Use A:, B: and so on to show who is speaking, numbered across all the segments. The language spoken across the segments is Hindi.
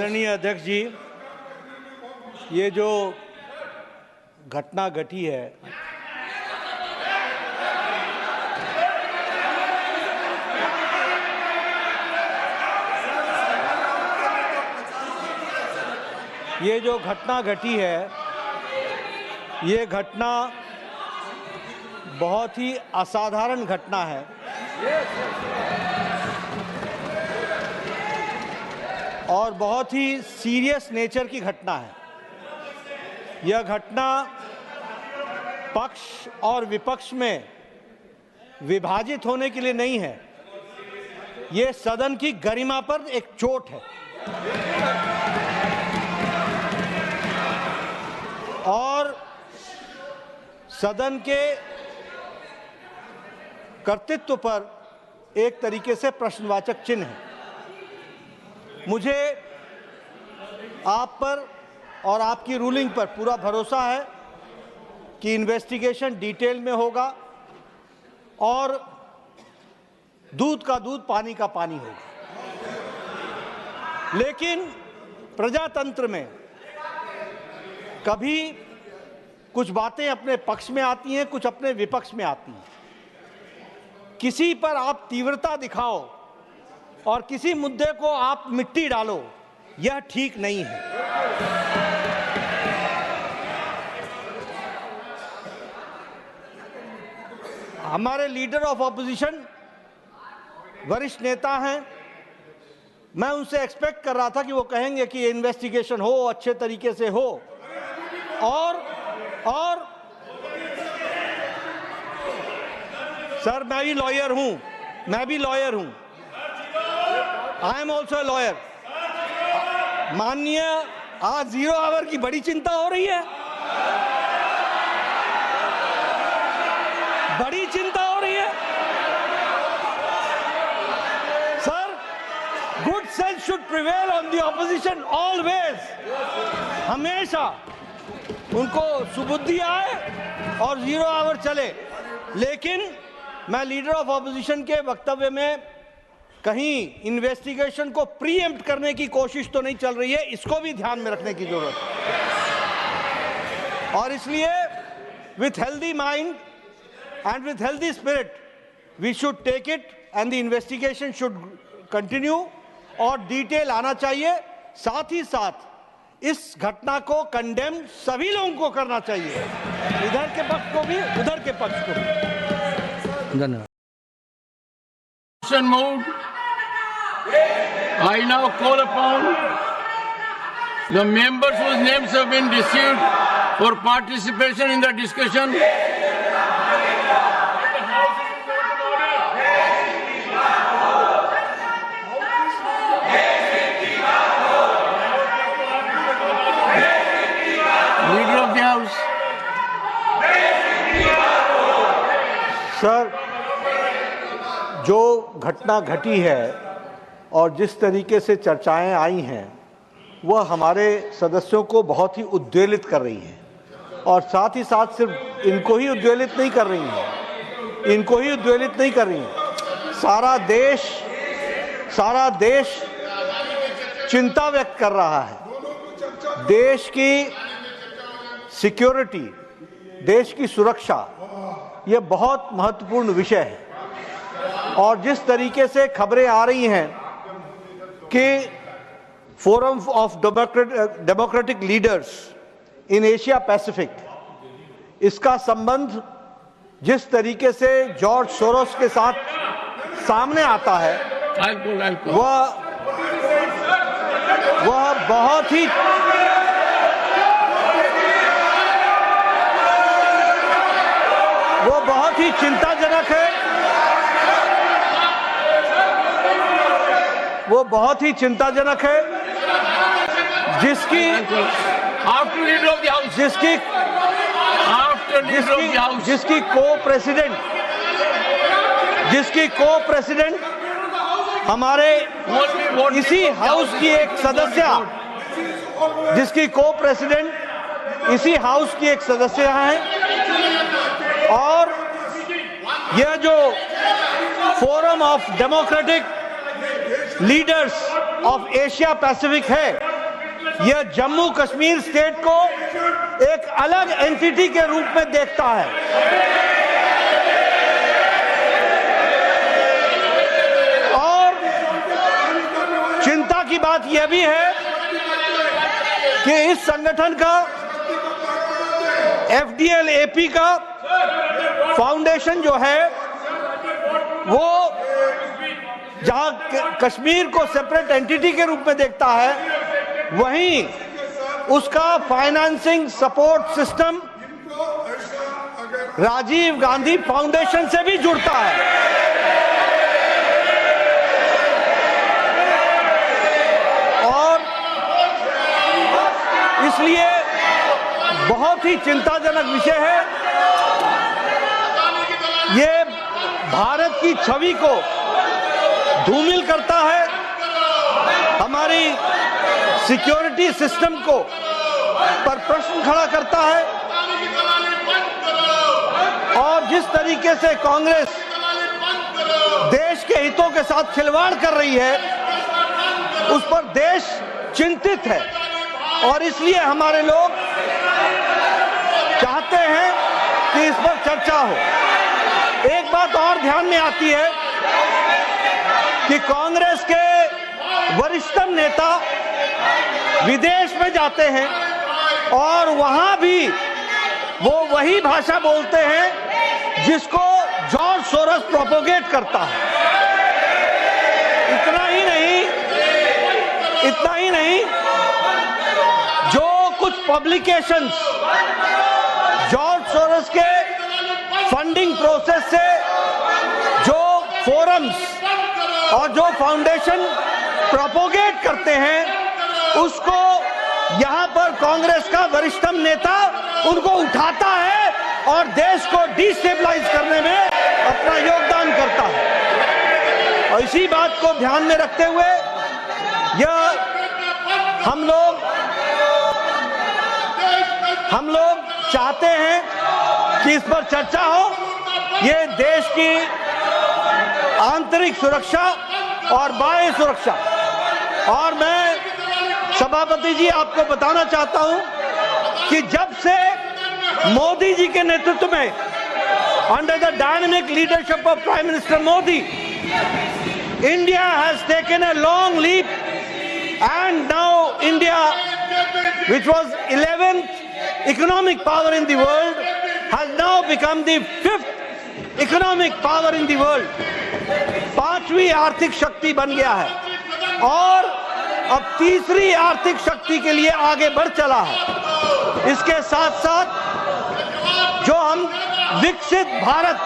A: आदरणीय अध्यक्ष जी, ये जो घटना घटी है ये घटना बहुत ही असाधारण घटना है और बहुत ही सीरियस नेचर की घटना है। यह घटना पक्ष और विपक्ष में विभाजित होने के लिए नहीं है, ये सदन की गरिमा पर एक चोट है और सदन के कर्तृत्व पर एक तरीके से प्रश्नवाचक चिन्ह है। मुझे आप पर और आपकी रूलिंग पर पूरा भरोसा है कि इन्वेस्टिगेशन डिटेल में होगा और दूध का दूध पानी का पानी होगा। लेकिन प्रजातंत्र में कभी कुछ बातें अपने पक्ष में आती हैं, कुछ अपने विपक्ष में आती हैं। किसी पर आप तीव्रता दिखाओ और किसी मुद्दे को आप मिट्टी डालो, यह ठीक नहीं है। हमारे लीडर ऑफ ऑपोजिशन वरिष्ठ नेता हैं, मैं उनसे एक्सपेक्ट कर रहा था कि वो कहेंगे कि इन्वेस्टिगेशन हो, अच्छे तरीके से हो और सर मैं भी लॉयर हूं, I am also a lawyer. माननीय, आज 0 आवर की बड़ी चिंता हो रही है, बड़ी चिंता हो रही है। Sir, good sense should prevail on the opposition always. हमेशा उनको सुबुद्धि आए और 0 आवर चले। लेकिन मैं लीडर ऑफ ऑपोजिशन के वक्तव्य में कहीं इन्वेस्टिगेशन को प्रीएम्प्ट करने की कोशिश तो नहीं चल रही है, इसको भी ध्यान में रखने की जरूरत है। और इसलिए with healthy mind and with healthy spirit we should take it and the investigation should continue और डिटेल आना चाहिए। साथ ही साथ इस घटना को कंडेम सभी लोगों को करना चाहिए, इधर के पक्ष को भी, उधर के पक्ष को भी। धन्यवाद।
B: I now call upon the members whose names have been received for participation in the discussion. Leader of the House.
A: Sir, जो घटना घटी है और जिस तरीके से चर्चाएं आई हैं वह हमारे सदस्यों को बहुत ही उद्वेलित कर रही हैं और साथ ही साथ सिर्फ इनको ही उद्वेलित नहीं कर रही हैं, सारा देश चिंता व्यक्त कर रहा है। देश की सिक्योरिटी, देश की सुरक्षा, यह बहुत महत्वपूर्ण विषय है और जिस तरीके से खबरें आ रही हैं कि forum of democratic leaders in Asia Pacific, इसका संबंध जिस तरीके से जॉर्ज सोरोस के साथ सामने आता है वह बहुत ही चिंताजनक है। वो बहुत ही चिंताजनक है जिसकी को प्रेसिडेंट हमारे इसी हाउस की एक सदस्य, जिसकी को प्रेसिडेंट इसी हाउस की एक सदस्य हैं और यह जो forum of democratic leaders of Asia Pacific है यह जम्मू कश्मीर स्टेट को एक अलग एंटिटी के रूप में देखता है। और चिंता की बात यह भी है कि इस संगठन का FDL-AP का फाउंडेशन जो है वो जहां कश्मीर को सेपरेट एंटिटी के रूप में देखता है, वहीं उसका financing support system Rajiv Gandhi foundation से भी जुड़ता है। और इसलिए बहुत ही चिंताजनक विषय है। ये भारत की छवि को धूमिल करता है, हमारी सिक्योरिटी सिस्टम को पर प्रश्न खड़ा करता है। और जिस तरीके से कांग्रेस देश के हितों के साथ खिलवाड़ कर रही है, उस पर देश चिंतित है। और इसलिए हमारे लोग चाहते हैं कि इस पर चर्चा हो। एक बात और ध्यान में आती है कि कांग्रेस के वरिष्ठतम नेता विदेश में जाते हैं और वहां भी वो वही भाषा बोलते हैं जिसको जॉर्ज सोरोस प्रोपोगेट करता है। इतना ही नहीं, जो कुछ पब्लिकेशंस जॉर्ज सोरोस के फंडिंग प्रोसेस से जो फोरम्स और जो फाउंडेशन प्रोपोगेट करते हैं, उसको यहां पर कांग्रेस का वरिष्ठतम नेता उनको उठाता है और देश को डिस्टेबलाइज करने में अपना योगदान करता है। और इसी बात को ध्यान में रखते हुए यह हम लोग चाहते हैं कि इस पर चर्चा हो। ये देश की आंतरिक सुरक्षा और बाह्य सुरक्षा। और मैं सभापति जी आपको बताना चाहता हूं कि जब से मोदी जी के नेतृत्व में under the dynamic leadership of prime minister Modi, India has taken a long leap and now India, which was 11th economic power in the world, has now become the 5th economic power in the world. 5वीं आर्थिक शक्ति बन गया है और अब तीसरी आर्थिक शक्ति के लिए आगे बढ़ चला है। इसके साथ साथ जो हम विकसित भारत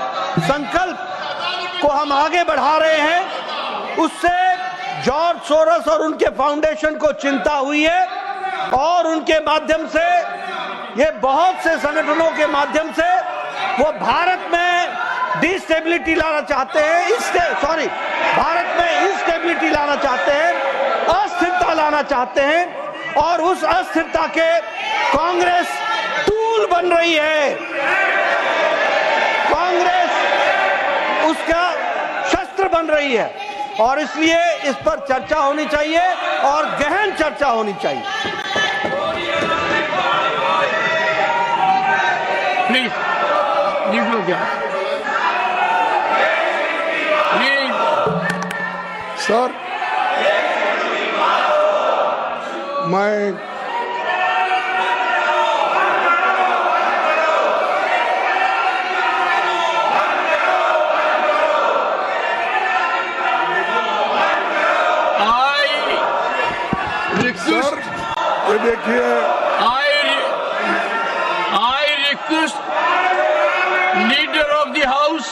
A: संकल्प को हम आगे बढ़ा रहे हैं, उससे जॉर्ज सोरोस और उनके फाउंडेशन को चिंता हुई है और उनके माध्यम से, ये बहुत से संगठनों के माध्यम से वो भारत में डिस्टेबिलिटी लाना चाहते हैं, भारत में इंस्टेबिलिटी लाना चाहते हैं, अस्थिरता लाना चाहते हैं। और उस अस्थिरता के कांग्रेस टूल बन रही है, कांग्रेस उसका शस्त्र बन रही है। और इसलिए इस पर चर्चा होनी चाहिए और गहन चर्चा होनी चाहिए।
B: प्लीज
C: सर, मैं सर ये देखिए,
B: I request leader of the house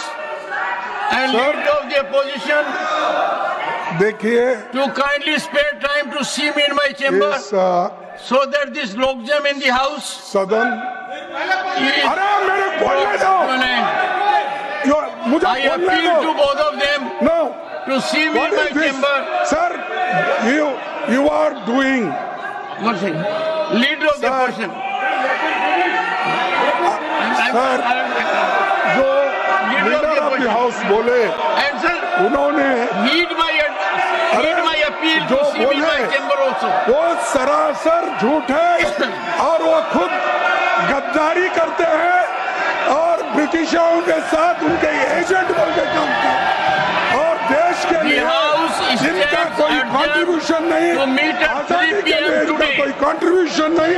B: and leader of the opposition
C: देखिए
B: to kindly spare time to see me in my chamber
C: इस
B: so that this logjam in the house
C: सदन,
B: is
C: अरे मेरे बोलने दो, मुझे
B: I
C: बोलने
B: appeal to
C: दो।
B: both of them
C: No,
B: to see me
C: what
B: in my
C: is this?
B: chamber.
C: Sir, you are doing,
B: One second. Leader of the
C: Sir.
B: opposition.
C: Sir, जो लीडर ऑफ द हाउस बोले,
B: And sir,
C: उन्होंने
B: need my Read my appeal
C: जो
B: to CB
C: बोले
B: my chamber also.
C: वो सरासर झूठ है और वो खुद गद्दारी करते हैं और ब्रिटिशों के साथ उनके एजेंट बन के काम करते और देश के लिए जिनका कोई कंट्रीब्यूशन नहीं,
B: to meet at 3
C: आजादी के
B: PM
C: लिए इनका
B: today.
C: कोई कंट्रीब्यूशन नहीं,